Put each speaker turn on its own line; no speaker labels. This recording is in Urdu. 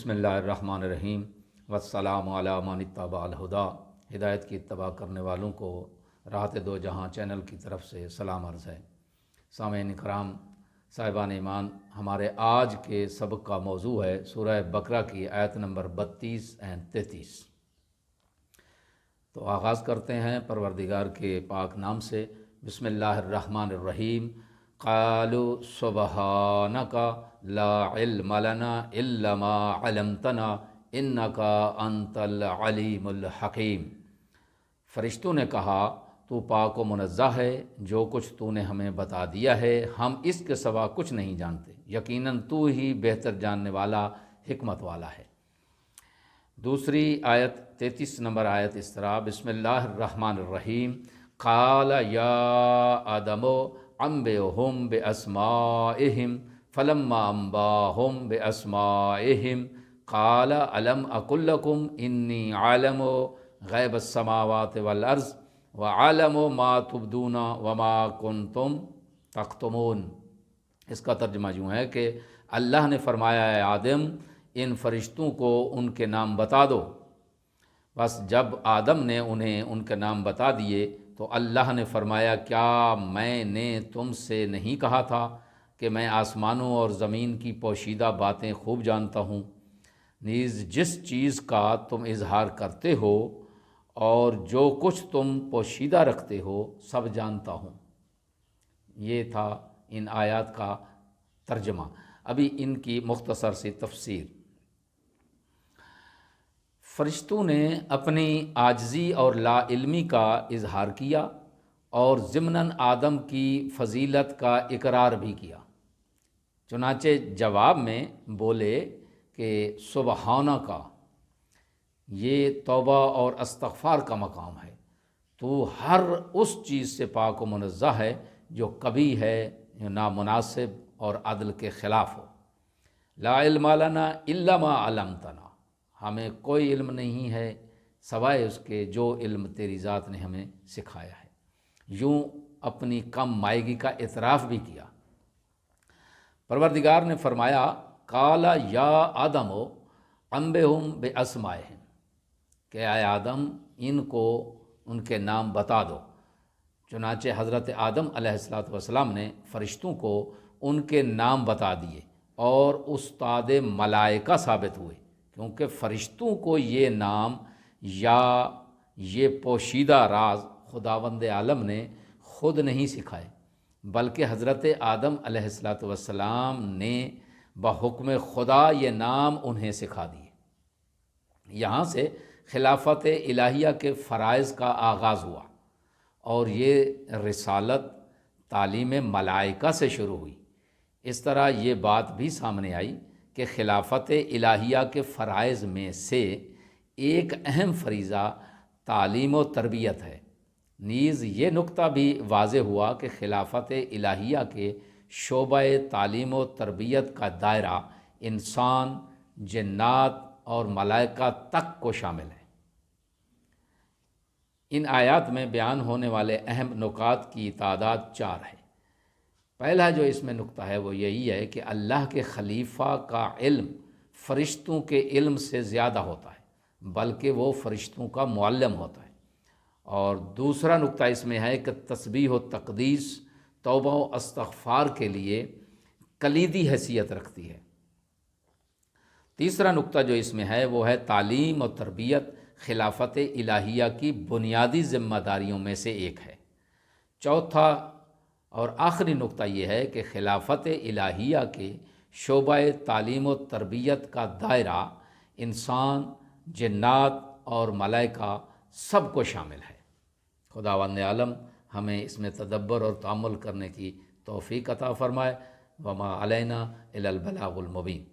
بسم اللہ الرحمن الرحیم والسلام علی من اتبع الہدیٰ۔ ہدایت کی اتباع کرنے والوں کو راحت دو جہاں چینل کی طرف سے سلام عرض ہے۔ سامعین کرام، صاحبان ایمان، ہمارے آج کے سبق کا موضوع ہے سورہ بقرہ کی آیت نمبر 32 اور 33۔ تو آغاز کرتے ہیں پروردگار کے پاک نام سے۔ بسم اللہ الرحمن الرحیم۔ قالوا سبحانک لا علم لنا الا ما علمتنا انک انت العلیم الحکیم۔ فرشتوں نے کہا تو پاک و منزہ ہے، جو کچھ تو نے ہمیں بتا دیا ہے ہم اس کے سوا کچھ نہیں جانتے، یقیناً تو ہی بہتر جاننے والا، حکمت والا ہے۔ دوسری آیت 33 نمبر آیت اس طرح، بسم اللہ الرحمن الرحیم۔ قال یا آدم انبئہم باسمائہم فلما انباہم باسمائہم قال الم اقل لکم انی عالم غیب السماوات والارض وعالم ما تبدون وما کنتم تکتمون۔ اس کا ترجمہ یوں ہے کہ اللہ نے فرمایا ہے آدم ان فرشتوں کو ان کے نام بتا دو۔ بس جب آدم نے انہیں ان کے نام بتا دیے تو اللہ نے فرمایا کیا میں نے تم سے نہیں کہا تھا کہ میں آسمانوں اور زمین کی پوشیدہ باتیں خوب جانتا ہوں، نیز جس چیز کا تم اظہار کرتے ہو اور جو کچھ تم پوشیدہ رکھتے ہو سب جانتا ہوں۔ یہ تھا ان آیات کا ترجمہ۔ ابھی ان کی مختصر سی تفسیر۔ فرشتوں نے اپنی عاجزی اور لا علمی کا اظہار کیا اور ضمناً آدم کی فضیلت کا اقرار بھی کیا۔ چنانچہ جواب میں بولے کہ سبحانہ کا، یہ توبہ اور استغفار کا مقام ہے، تو ہر اس چیز سے پاک و منزہ ہے جو کبھی ہے نامناسب اور عدل کے خلاف ہو۔ لا علم لنا الا ما علمتنا، ہمیں کوئی علم نہیں ہے سوائے اس کے جو علم تیری ذات نے ہمیں سکھایا ہے۔ یوں اپنی کم مائگی کا اعتراف بھی کیا۔ پروردگار نے فرمایا قال یا آدم انبئہم باسمائہم، کہ اے آدم ان کو ان کے نام بتا دو۔ چنانچہ حضرت آدم علیہ السلام نے فرشتوں کو ان کے نام بتا دیے اور استاد ملائکہ ثابت ہوئے، کیونکہ فرشتوں کو یہ نام یا یہ پوشیدہ راز خداوند عالم نے خود نہیں سکھائے، بلکہ حضرت آدم علیہ السلام نے بحکم خدا یہ نام انہیں سکھا دیے۔ یہاں سے خلافت الہیہ کے فرائض کا آغاز ہوا اور یہ رسالت تعلیم ملائکہ سے شروع ہوئی۔ اس طرح یہ بات بھی سامنے آئی کہ خلافت الہیہ کے فرائض میں سے ایک اہم فریضہ تعلیم و تربیت ہے۔ نیز یہ نقطہ بھی واضح ہوا کہ خلافت الہیہ کے شعبہ تعلیم و تربیت کا دائرہ انسان، جنات اور ملائکہ تک کو شامل ہے۔ ان آیات میں بیان ہونے والے اہم نکات کی تعداد 4 ہے۔ پہلا جو اس میں نقطہ ہے وہ یہی ہے کہ اللہ کے خلیفہ کا علم فرشتوں کے علم سے زیادہ ہوتا ہے، بلکہ وہ فرشتوں کا معلم ہوتا ہے۔ اور دوسرا نقطہ اس میں ہے کہ تسبیح و تقدیس توبہ و استغفار کے لیے کلیدی حیثیت رکھتی ہے۔ تیسرا نقطہ جو اس میں ہے وہ ہے تعلیم و تربیت خلافت الہیہ کی بنیادی ذمہ داریوں میں سے ایک ہے۔ چوتھا اور آخری نقطہ یہ ہے کہ خلافت الہیہ کے شعبہ تعلیم و تربیت کا دائرہ انسان، جنات اور ملائکہ سب کو شامل ہے۔ خداوند عالم ہمیں اس میں تدبر اور تأمل کرنے کی توفیق عطا فرمائے۔ وما علینا الا البلاغ المبین۔